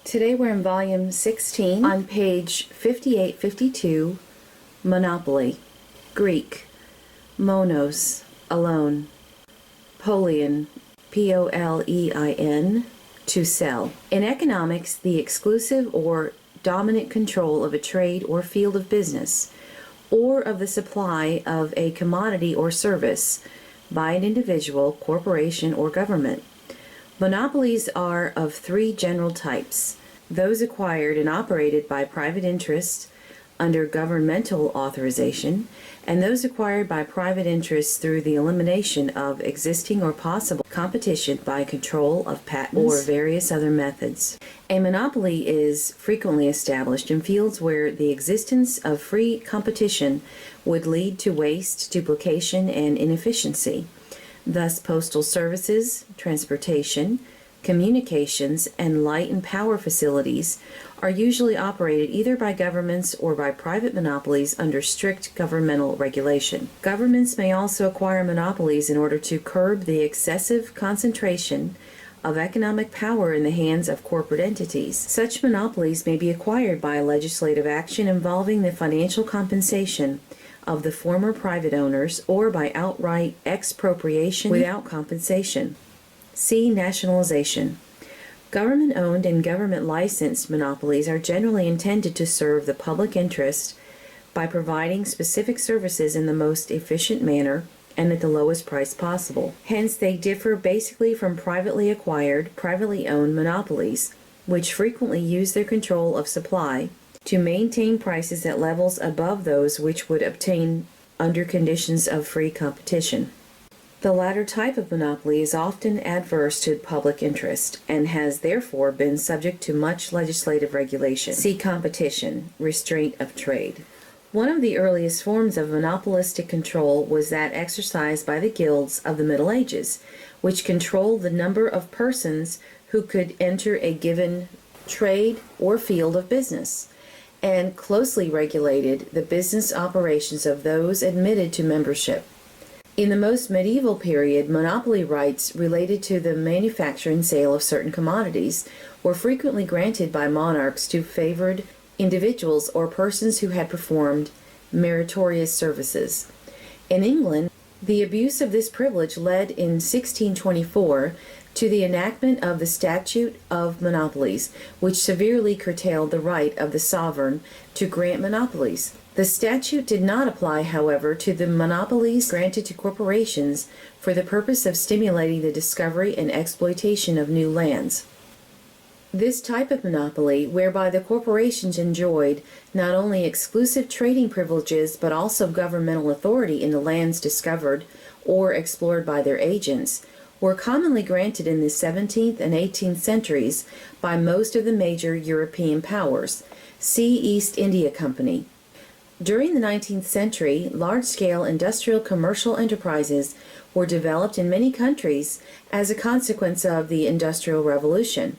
Today we're in volume 16 on page 5852, Monopoly. Greek, monos, alone. Polion, P-O-L-E-I-N, to sell. In economics, the exclusive or dominant control of a trade or field of business, or of the supply of a commodity or service by an individual, corporation, or government. Monopolies are of three general types: those acquired and operated by private interests under governmental authorization, and those acquired by private interests through the elimination of existing or possible competition by control of patents or various other methods. A monopoly is frequently established in fields where the existence of free competition would lead to waste, duplication, and inefficiency. Thus, postal services, transportation, communications, and light and power facilities are usually operated either by governments or by private monopolies under strict governmental regulation. Governments may also acquire monopolies in order to curb the excessive concentration of economic power in the hands of corporate entities. Such monopolies may be acquired by legislative action involving the financial compensation of the former private owners, or by outright expropriation without compensation. See nationalization. Government-owned and government-licensed monopolies are generally intended to serve the public interest by providing specific services in the most efficient manner and at the lowest price possible. Hence, they differ basically from privately acquired, privately owned monopolies, which frequently use their control of supply to maintain prices at levels above those which would obtain under conditions of free competition. The latter type of monopoly is often adverse to public interest and has therefore been subject to much legislative regulation. See competition, restraint of trade. One of the earliest forms of monopolistic control was that exercised by the guilds of the Middle Ages, which controlled the number of persons who could enter a given trade or field of business, and closely regulated the business operations of those admitted to membership. In the most medieval period, monopoly rights related to the manufacture and sale of certain commodities were frequently granted by monarchs to favored individuals or persons who had performed meritorious services. In England, the abuse of this privilege led in 1624 to the enactment of the Statute of Monopolies, which severely curtailed the right of the sovereign to grant monopolies. The statute did not apply, however, to the monopolies granted to corporations for the purpose of stimulating the discovery and exploitation of new lands. This type of monopoly, whereby the corporations enjoyed not only exclusive trading privileges but also governmental authority in the lands discovered or explored by their agents, were commonly granted in the 17th and 18th centuries by most of the major European powers. See East India Company. During the 19th century, large-scale industrial commercial enterprises were developed in many countries as a consequence of the Industrial Revolution.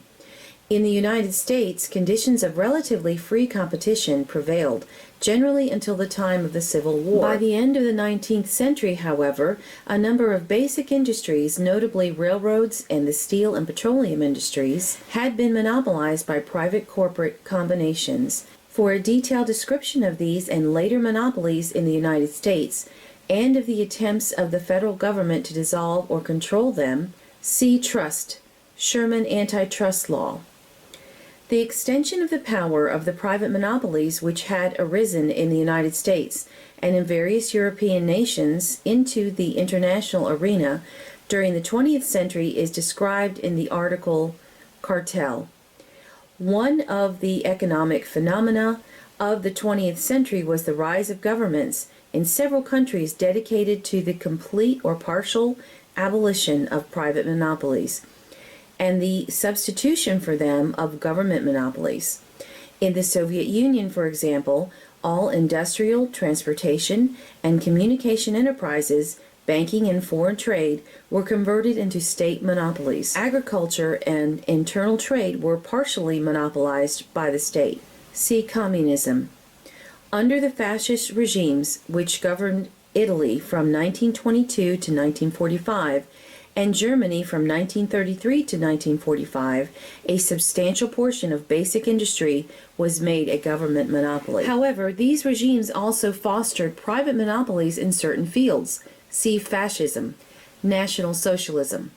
In the United States, conditions of relatively free competition prevailed, generally until the time of the Civil War. By the end of the 19th century, however, a number of basic industries, notably railroads and the steel and petroleum industries, had been monopolized by private corporate combinations. For a detailed description of these and later monopolies in the United States, and of the attempts of the federal government to dissolve or control them, see Trust, Sherman Antitrust Law. The extension of the power of the private monopolies which had arisen in the United States and in various European nations into the international arena during the 20th century is described in the article Cartel. One of the economic phenomena of the 20th century was the rise of governments in several countries dedicated to the complete or partial abolition of private monopolies, and the substitution for them of government monopolies. In the Soviet Union, for example, all industrial, transportation, and communication enterprises, banking and foreign trade were converted into state monopolies. Agriculture and internal trade were partially monopolized by the state. See Communism. Under the fascist regimes which governed Italy from 1922 to 1945, and Germany from 1933 to 1945, a substantial portion of basic industry was made a government monopoly. However, these regimes also fostered private monopolies in certain fields. See fascism, National Socialism.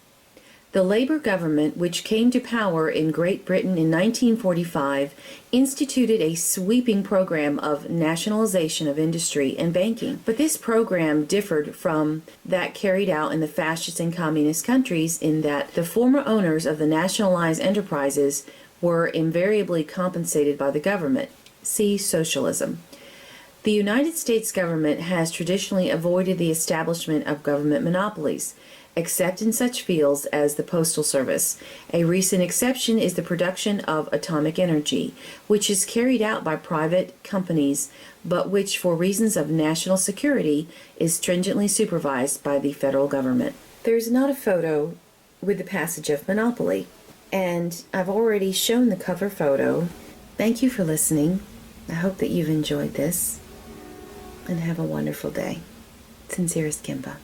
The Labour government, which came to power in Great Britain in 1945, instituted a sweeping program of nationalization of industry and banking. But this program differed from that carried out in the fascist and communist countries in that the former owners of the nationalized enterprises were invariably compensated by the government. See socialism. The United States government has traditionally avoided the establishment of government monopolies, except in such fields as the postal service. A recent exception is the production of atomic energy, which is carried out by private companies, but which, for reasons of national security, is stringently supervised by the federal government. There's not a photo with the passage of monopoly, and I've already shown the cover photo. Thank you for listening. I hope that you've enjoyed this, and have a wonderful day. Sincerest Kimba.